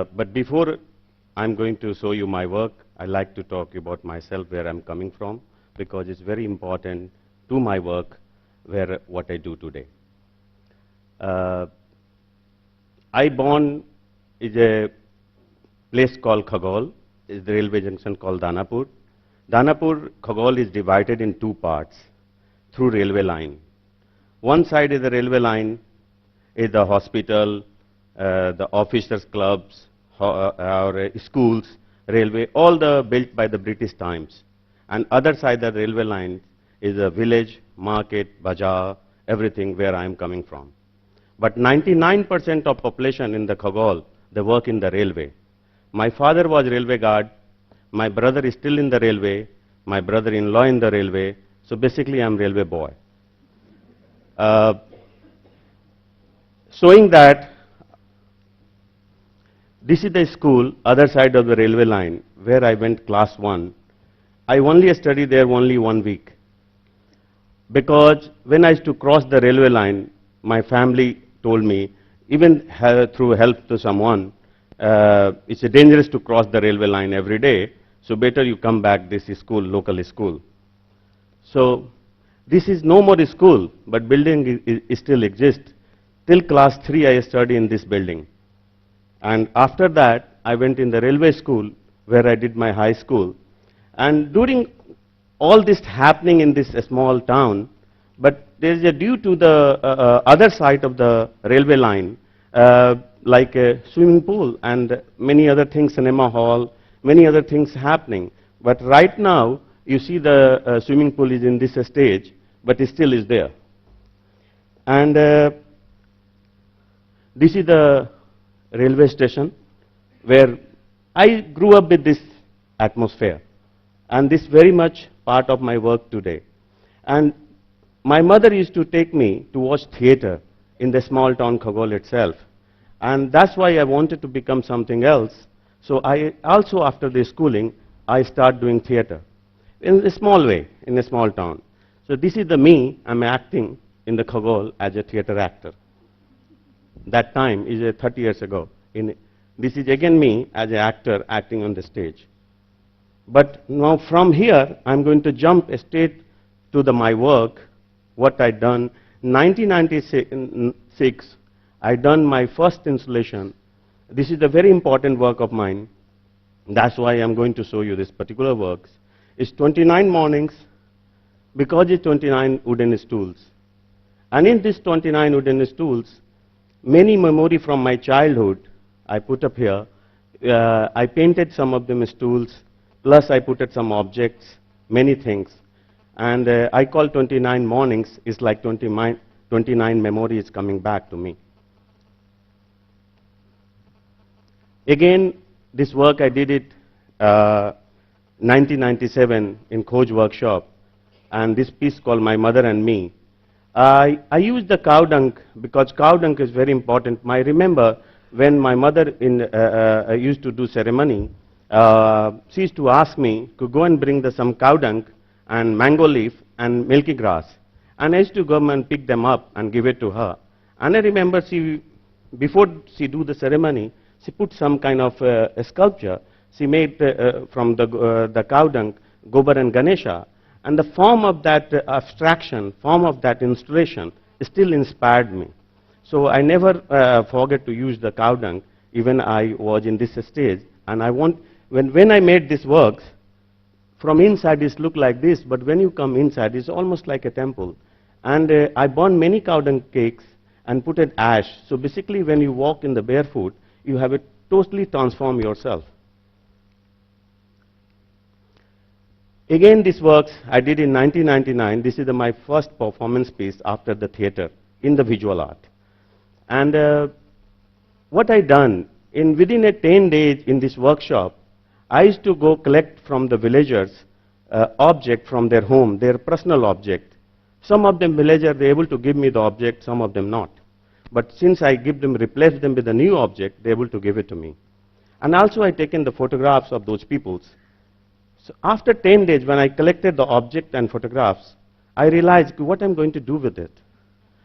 But before I'm going to show you my work, I like to talk about myself, where I'm coming from, because it's very important to my work, what I do today. I born is a place called Khagol, is the railway junction called Danapur. Danapur, Khagol is divided in two parts through railway line. One side is the railway line, is the hospital, the officers' clubs, or schools, railway, all the built by the British times. And other side of the railway line is a village, market, bazaar, everything where I am coming from. But 99% of population in the Khagol, they work in the railway. My father was railway guard, my brother is still in the railway, my brother-in-law in the railway, so basically I'm railway boy. Showing that this is the school, other side of the railway line, where I went class 1. I only studied there only 1 week. Because when I used to cross the railway line, my family told me, even through help to someone, it's dangerous to cross the railway line every day, so better you come back this school, local school. So this is no more school, but building still exists. Till class 3 I studied in this building. And after that, I went in the railway school, where I did my high school. And during all this happening in this small town, but there is a due to the other side of the railway line, like a swimming pool and many other things, cinema hall, many other things happening. But right now, you see the swimming pool is in this stage, but it still is there. And this is the railway station, where I grew up with this atmosphere. And this very much part of my work today. And my mother used to take me to watch theater in the small town Khagol itself. And that's why I wanted to become something else. So I also, after the schooling, I start doing theater in a small way, in a small town. So this is the me, I'm acting in the Khagol as a theater actor. That time is 30 years ago. This is again me as an actor acting on the stage. But now from here, I'm going to jump straight to my work, what I done. 1996, I done my first installation. This is a very important work of mine. That's why I'm going to show you this particular works. It's 29 mornings, because it's 29 wooden stools. And in these 29 wooden stools, many memory from my childhood I put up here. I painted some of them stools, plus I put some objects, many things. And I call 29 mornings, is like 29 memories coming back to me. Again, this work I did it 1997 in Khoj workshop, and this piece called My Mother and Me. I used the cow dung because cow dung is very important. I remember when my mother used to do ceremony, she used to ask me to go and bring some cow dung and mango leaf and milky grass. And I used to go and pick them up and give it to her. And I remember before she do the ceremony, she put some kind of a sculpture. She made from the cow dung, Gobar and Ganesha. And the form of that abstraction, form of that installation still inspired me. So I never forget to use the cow dung, even I was in this stage. And when I made these works, from inside it looked like this, but when you come inside, it's almost like a temple. And I burned many cow dung cakes and put it ash. So basically when you walk in the barefoot, you have it totally transform yourself. Again, these works I did in 1999. This is my first performance piece after the theater in the visual art. And what I done, within 10 days in this workshop, I used to go collect from the villagers object from their home, their personal object. Some of them villagers, they're able to give me the object, some of them not. But since I replace them with a new object, they're able to give it to me. And also I taken the photographs of those peoples. So after 10 days, when I collected the object and photographs, I realized what I'm going to do with it.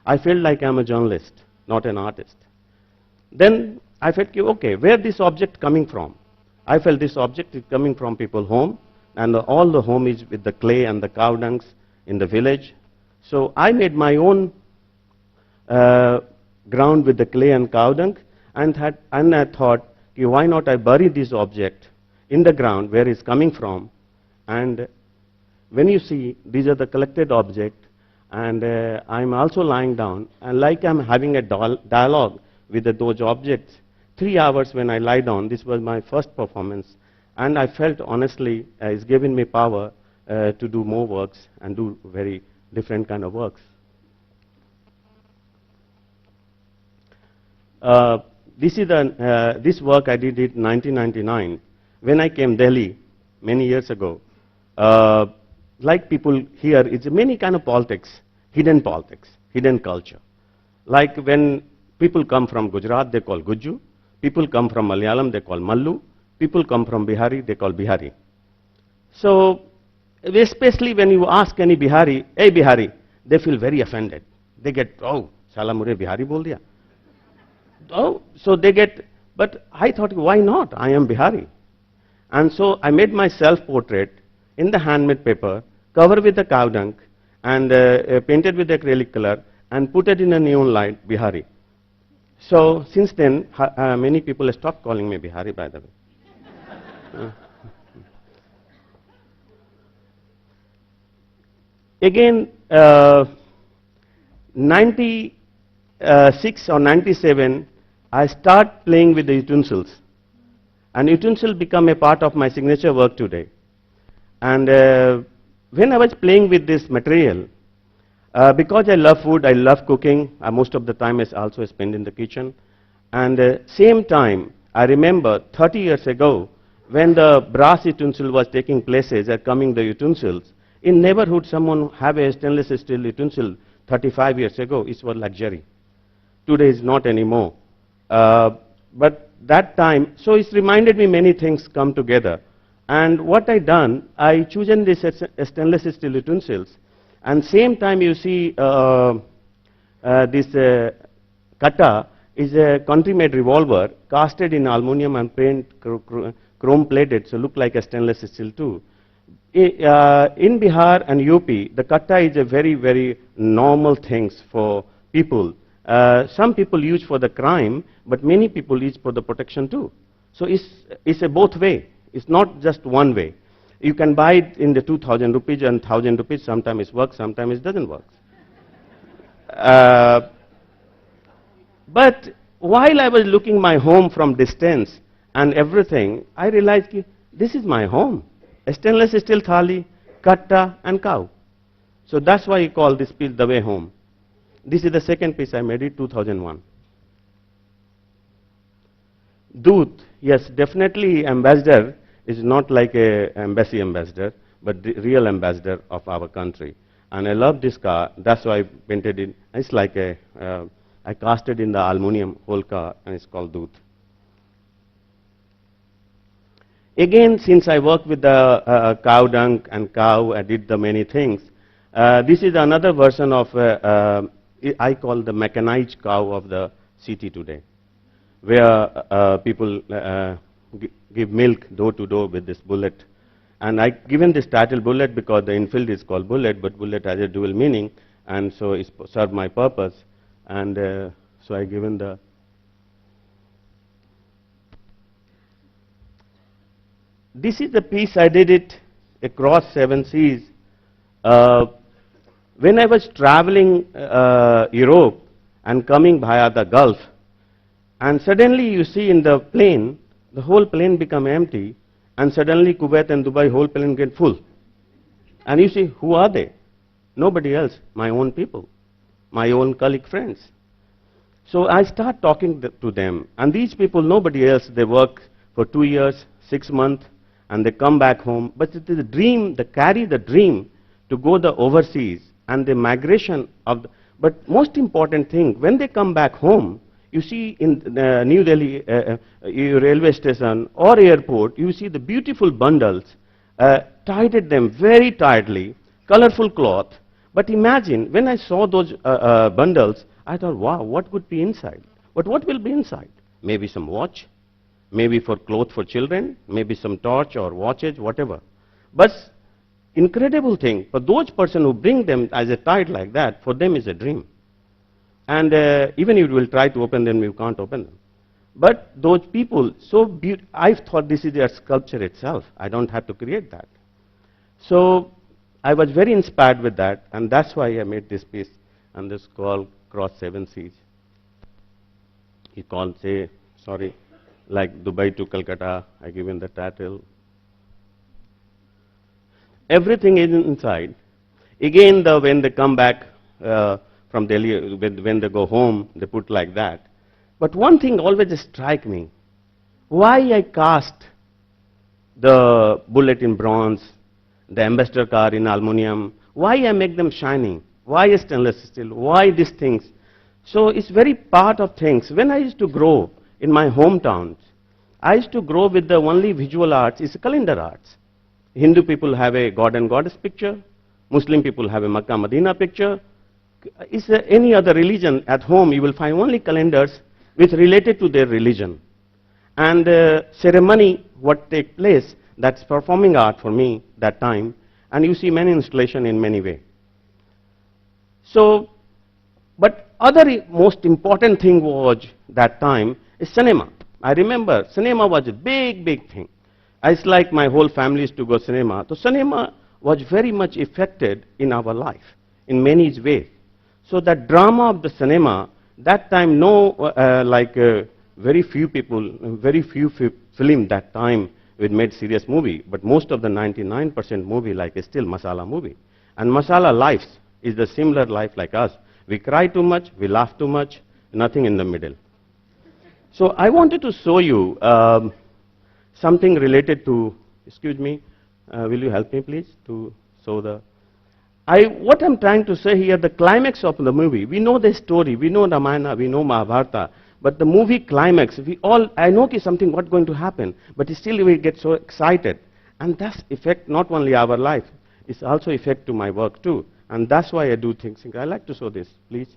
I felt like I'm a journalist, not an artist. Then I felt, okay, where this object coming from? I felt this object is coming from people's home, and all the home is with the clay and the cow dungs in the village. So I made my own ground with the clay and cow dung, and I thought, okay, why not I bury this object in the ground where it's coming from? And when you see, these are the collected objects, and I'm also lying down, and like I'm having a dialogue with those objects. 3 hours when I lie down, this was my first performance, and I felt honestly it's given me power to do more works and do very different kind of works. This is this work I did in 1999 when I came Delhi many years ago. Like people here, it's many kind of politics, hidden culture. Like when people come from Gujarat, they call Gujju. People come from Malayalam, they call Mallu. People come from Bihari, they call Bihari. So, especially when you ask any Bihari, hey Bihari, they feel very offended. They get, oh, Sala mure Bihari bol diya. Oh, so they get, but I thought, why not? I am Bihari. And so I made my self-portrait in the handmade paper, covered with the cow dung, and painted with acrylic color, and put it in a neon light, Bihari. So since then, many people have stopped calling me Bihari, by the way. Again, 96 or 97, I start playing with the utensils. And utensils become a part of my signature work today. And when I was playing with this material, because I love food, I love cooking, most of the time I also spend in the kitchen. And same time, I remember 30 years ago, when the brass utensil was taking places and coming the utensils, in neighborhood someone have a stainless steel utensil 35 years ago, it was luxury. Today is not anymore. But that time, so it's reminded me many things come together. And what I done, I chosen this stainless steel utensils. And same time you see this kata is a country-made revolver casted in aluminum and chrome plated, so look like a stainless steel too. In Bihar and UP, the kata is a very, very normal things for people. Some people use for the crime, but many people use for the protection too. So it's a both way. It's not just one way. You can buy it in the 2,000 rupees and 1,000 rupees. Sometimes it works, sometimes it doesn't work. But while I was looking my home from distance and everything, I realized this is my home. A stainless steel thali, katta and cow. So that's why I call this piece the way home. This is the second piece I made in 2001. Doot, yes, definitely ambassador is not like a embassy ambassador, but the real ambassador of our country. And I love this car, that's why I painted it. It's like I cast it in the aluminum whole car, and it's called Doot. Again, since I work with the cow dung and cow, I did the many things. This is another version of, I call the mechanized cow of the city today, where people give milk door to door with this bullet. And I given this title bullet because the infield is called bullet, but bullet has a dual meaning, and so it served my purpose. And so I given the. This is the piece I did it across 7 seas. When I was traveling Europe and coming via the Gulf, and suddenly you see in the plane, the whole plane become empty, and suddenly Kuwait and Dubai, whole plane get full. And you see, who are they? Nobody else, my own people, my own colleague friends. So I start talking to them, and these people, nobody else, they work for 2 years, 6 months, and they come back home. But it is a dream, they carry the dream to go the overseas, and the migration of, but most important thing, when they come back home, you see in New Delhi railway station or airport, you see the beautiful bundles, tied them very tightly, colorful cloth. But imagine, when I saw those bundles, I thought, wow, what could be inside? But what will be inside? maybe some watch, maybe for clothes for children, maybe some torch or watches, whatever. But incredible thing, for those person who bring them as a tide like that, for them is a dream. And even if you will try to open them, you can't open them. But those people, so beautiful, I thought this is their sculpture itself. I don't have to create that. So I was very inspired with that, and that's why I made this piece, and this called Cross Seven Seas. He called, say, sorry, like Dubai to Calcutta, I given the title. Everything is inside. Again, when they come back from Delhi, when they go home, they put like that. But one thing always strike me, why I cast the bullet in bronze, the ambassador car in aluminum, why I make them shining, why stainless steel, why these things. So it's very part of things. When I used to grow in my hometowns, I used to grow with the only visual arts is calendar arts. Hindu people have a god and goddess picture, Muslim people have a Makkah Medina picture. Is there any other religion at home, you will find only calendars which related to their religion. And ceremony, what take place, that's performing art for me that time, and you see many installation in many way. So, but other most important thing was that time is cinema. I remember cinema was a big, big thing. It's like my whole family used to go cinema. So cinema was very much affected in our life in many ways. So that drama of the cinema, that time very few people, very few film that time with made serious movie, but most of the 99% movie like is still masala movie. And masala lives is the similar life like us. We cry too much, we laugh too much, nothing in the middle. So I wanted to show you something related to, excuse me, will you help me please to show the, what I'm trying to say here, the climax of the movie, we know the story, we know Ramayana, we know Mahabharata, but the movie climax, we all, I know something what's going to happen, but still we get so excited. And that's affect not only our life, it's also affect to my work too. And that's why I do things. I like to show this, please.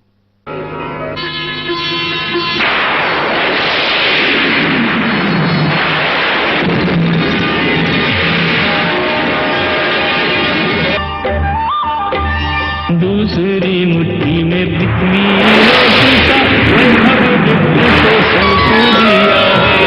दूसरी मुट्ठी में bikini रोटी का वैभव दुख को सौंप दिया है।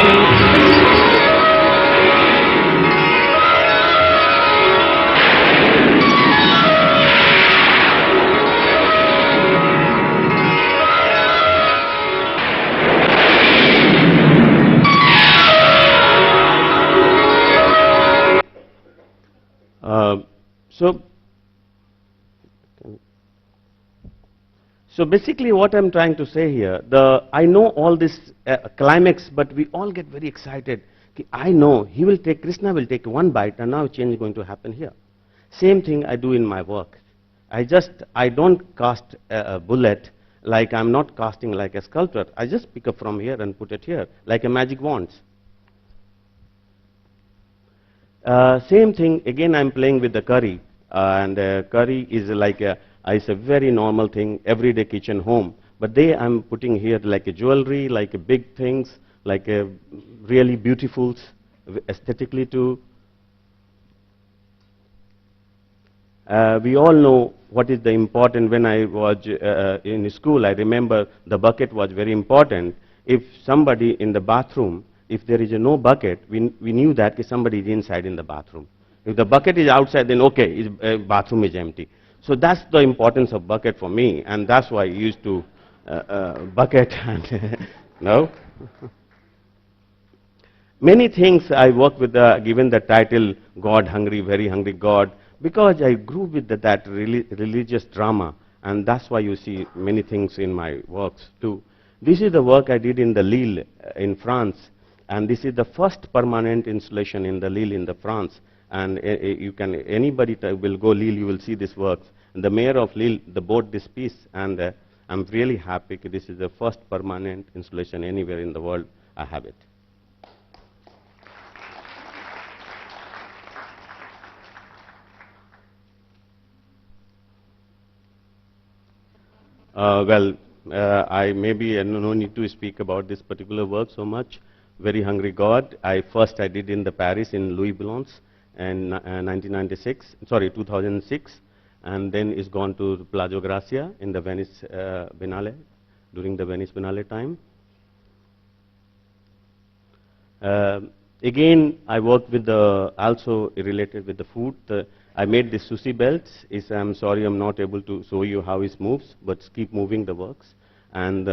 So basically what I'm trying to say here, I know all this climax, but we all get very excited. I know Krishna will take one bite and now change is going to happen here. Same thing I do in my work. I don't cast a bullet like I'm not casting like a sculptor. I just pick up from here and put it here, like a magic wand. Same thing, again I'm playing with the curry. And curry is like it's a very normal thing, everyday kitchen home. But there I'm putting here like a jewelry, like a big things, like a really beautiful, aesthetically too. We all know what is the important. When I was in school, I remember the bucket was very important. If somebody in the bathroom, if there is no bucket, we knew that somebody is inside in the bathroom. If the bucket is outside, then okay, bathroom is empty. So that's the importance of bucket for me, and that's why I used to bucket and no. Many things I work with, given the title God Hungry, Very Hungry God, because I grew with that religious drama, and that's why you see many things in my works too. This is the work I did in the Lille in France, and this is the first permanent installation in the Lille in the France. And you can, anybody will go Lille, you will see this works. And the mayor of Lille bought this piece, and I'm really happy. This is the first permanent installation anywhere in the world. I have it. Well, I maybe no need to speak about this particular work so much. Very Hungry God. I did in the Paris in Louis Blanc in 1996. Sorry, 2006, and then it's gone to Palazzo Grazia in the Venice Biennale during the Venice Biennale time. Again, I worked with the, also related with the food. I made the sushi belts. I'm sorry I'm not able to show you how it moves, but keep moving the works. And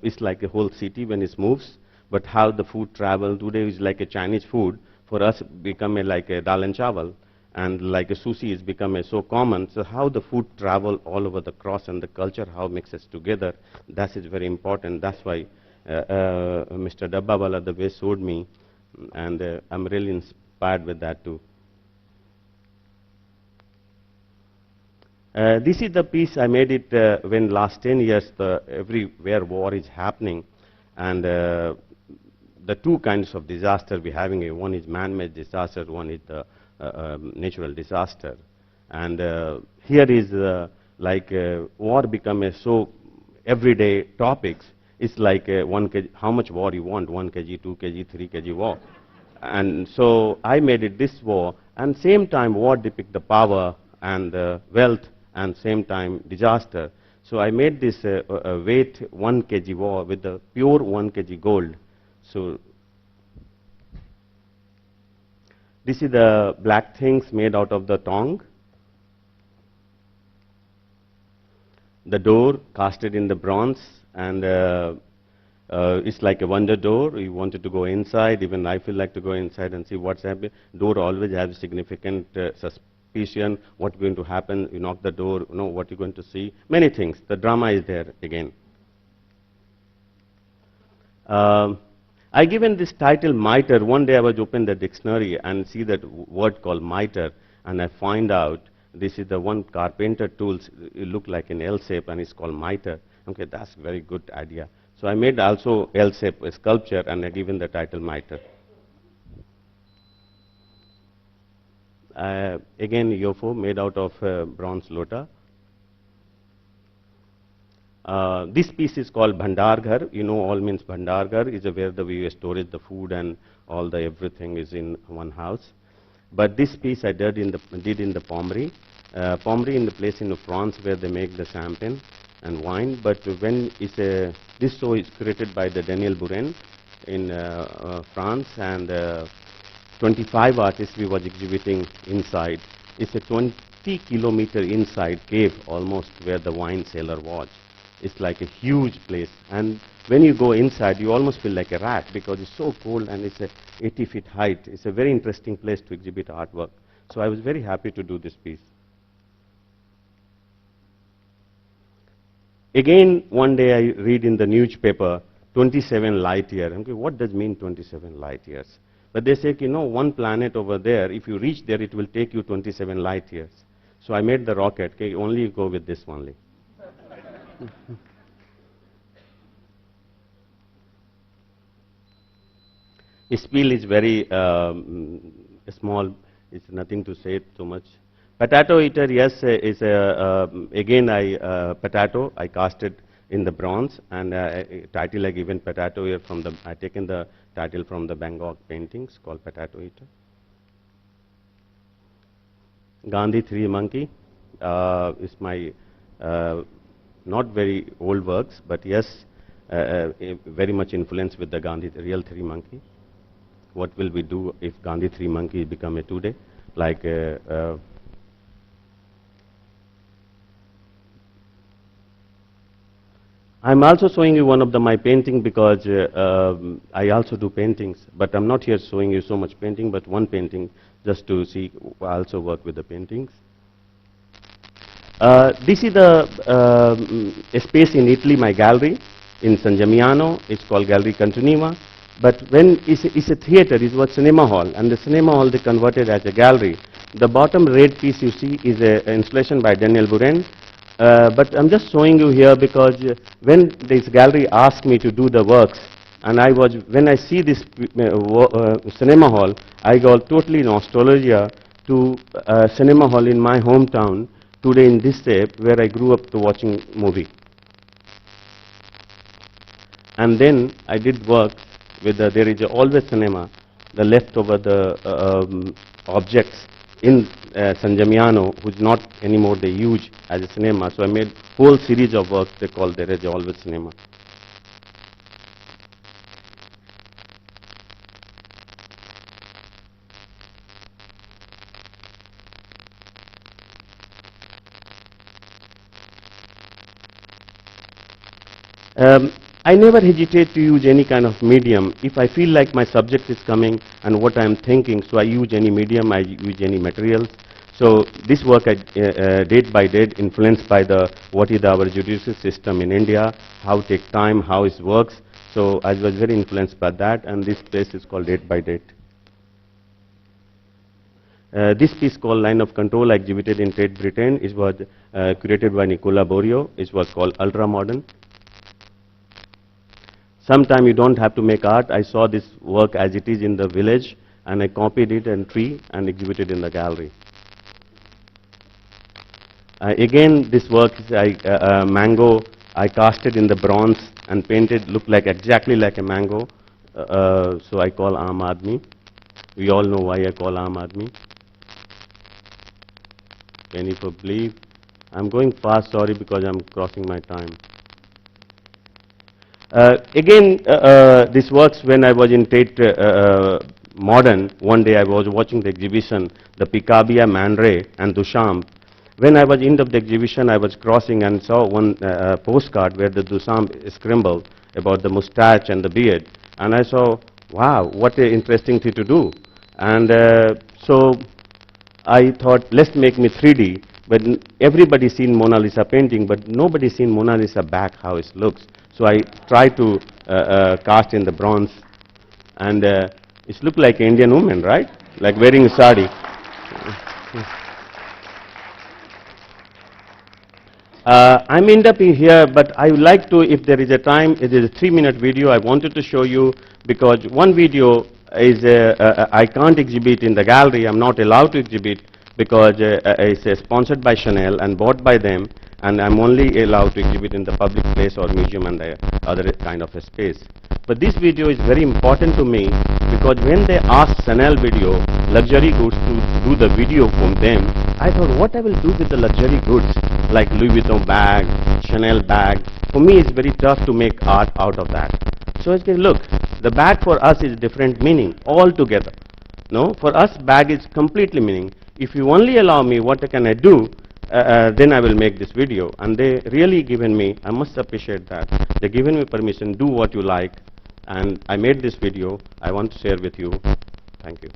it's like a whole city when it moves, but how the food travel today is like a Chinese food. For us, become like a dal and chawal, and like a sushi is become so common. So how the food travel all over the cross and the culture, how mixes together, that is very important. That's why Mr. Dabbawala the way showed me, and I'm really inspired with that too. This is the piece I made it when last 10 years everywhere war is happening, and the two kinds of disaster we're having. One is man-made disaster, one is the natural disaster. And here is like war become a so everyday topics. It's like 1 kg, how much war you want, 1 kg, 2 kg, 3 kg war. And so I made it this war, and same time war depict the power and wealth, and same time disaster. So I made this weight 1 kg war with the pure 1 kg gold. So this is the black things made out of the tongue. The door casted in the bronze, and it's like a wonder door. You wanted to go inside. Even I feel like to go inside and see what's happening. Door always has significant suspicion. What's going to happen? You knock the door. You know what you're going to see. Many things. The drama is there again. I given this title mitre. One day I was open the dictionary and see that word called mitre, and I find out this is the one carpenter tools. It look like an L shape, and it's called mitre. Okay, that's very good idea. So I made also L shape sculpture, and I given the title mitre. Again, Yofo made out of bronze lota. This piece is called Bhandar Ghar. You know, all means Bhandar Ghar is where we storage the food and all the everything is in one house. But this piece I did in the Pommery. Pommery in the place in France where they make the champagne and wine. But when it's this show is created by the Daniel Buren in France, and 25 artists we was exhibiting inside. It's a 20-kilometer inside cave almost where the wine cellar was. It's like a huge place, and when you go inside you almost feel like a rat because it's so cold, and it's a 80 feet height. It's a very interesting place to exhibit artwork. So I was very happy to do this piece. Again, one day I read in the newspaper 27 light years. Okay, what does mean 27 light years? But they say, you know, one planet over there, if you reach there, it will take you 27 light years. So I made the rocket. Okay, only go with this only. Spiel is very small. It's nothing to say so much. Potato eater, yes, is again potato. I cast it in the bronze, and title I given potato here from the. I taken the title from the Bangkok paintings called Potato Eater. Gandhi Three Monkey is my not very old works, but yes, very much influenced with the Gandhi, the real Three Monkey. What will we do if Gandhi Three Monkey become a today? Like I'm also showing you one of my painting because I also do paintings, but I'm not here showing you so much painting, but one painting just to see. I also work with the paintings. This is a space in Italy, my gallery in San Gimignano. It's called Gallery Continua. But when it's a theater, it was cinema hall, and the cinema hall they converted as a gallery. The bottom red piece you see is an installation by Daniel Buren. But I'm just showing you here because when this gallery asked me to do the works, and when I see this cinema hall, I got totally nostalgia to cinema hall in my hometown today in this shape where I grew up to watching movie. And then I did work with there is always cinema, the leftover objects in Sanjamiano, who's not anymore they use as a cinema. So I made whole series of works they call there is always cinema. I never hesitate to use any kind of medium. If I feel like my subject is coming and what I am thinking, so I use any medium, I use any materials. So this work I date by date influenced by what is our judicial system in India, how it takes time, how it works. So I was very influenced by that, and this place is called Date by Date. This piece called Line of Control exhibited in Tate Britain. It was curated by Nicola Borio. It was called Ultramodern. Sometime you don't have to make art. I saw this work as it is in the village, and I copied it in tree and exhibited in the gallery. Again, this work is mango. I cast it in the bronze and painted, looked like exactly like a mango. So I call Aam Aadmi. We all know why I call Aam Aadmi. Can you believe? I'm going fast, sorry, because I'm crossing my time. Again, this works when I was in Tate Modern. One day I was watching the exhibition, the Picabia, Man Ray and Duchamp. When I was end of the exhibition, I was crossing and saw one postcard where the Duchamp scribbled about the mustache and the beard. And I saw, wow, what an interesting thing to do. And so I thought, let's make me 3D. But everybody's seen Mona Lisa painting, but nobody's seen Mona Lisa back, how it looks. So I tried to cast in the bronze, and it looked like an Indian woman, right? Like wearing a sari. I'm end up here, but I would like to, if there is a time, it is a 3-minute video I wanted to show you, because one video is, I can't exhibit in the gallery, I'm not allowed to exhibit, because it's sponsored by Chanel and bought by them, and I'm only allowed to exhibit in the public place or museum and the other kind of a space. But this video is very important to me, because when they asked Chanel video, luxury goods, to do the video from them, I thought, what I will do with the luxury goods, like Louis Vuitton bag, Chanel bag. For me, it's very tough to make art out of that. So I said, look, the bag for us is different meaning altogether. No, for us, bag is completely meaning. If you only allow me, what can I do? Then I will make this video. And they really given me, I must appreciate that. They given me permission, do what you like. And I made this video. I want to share with you. Thank you.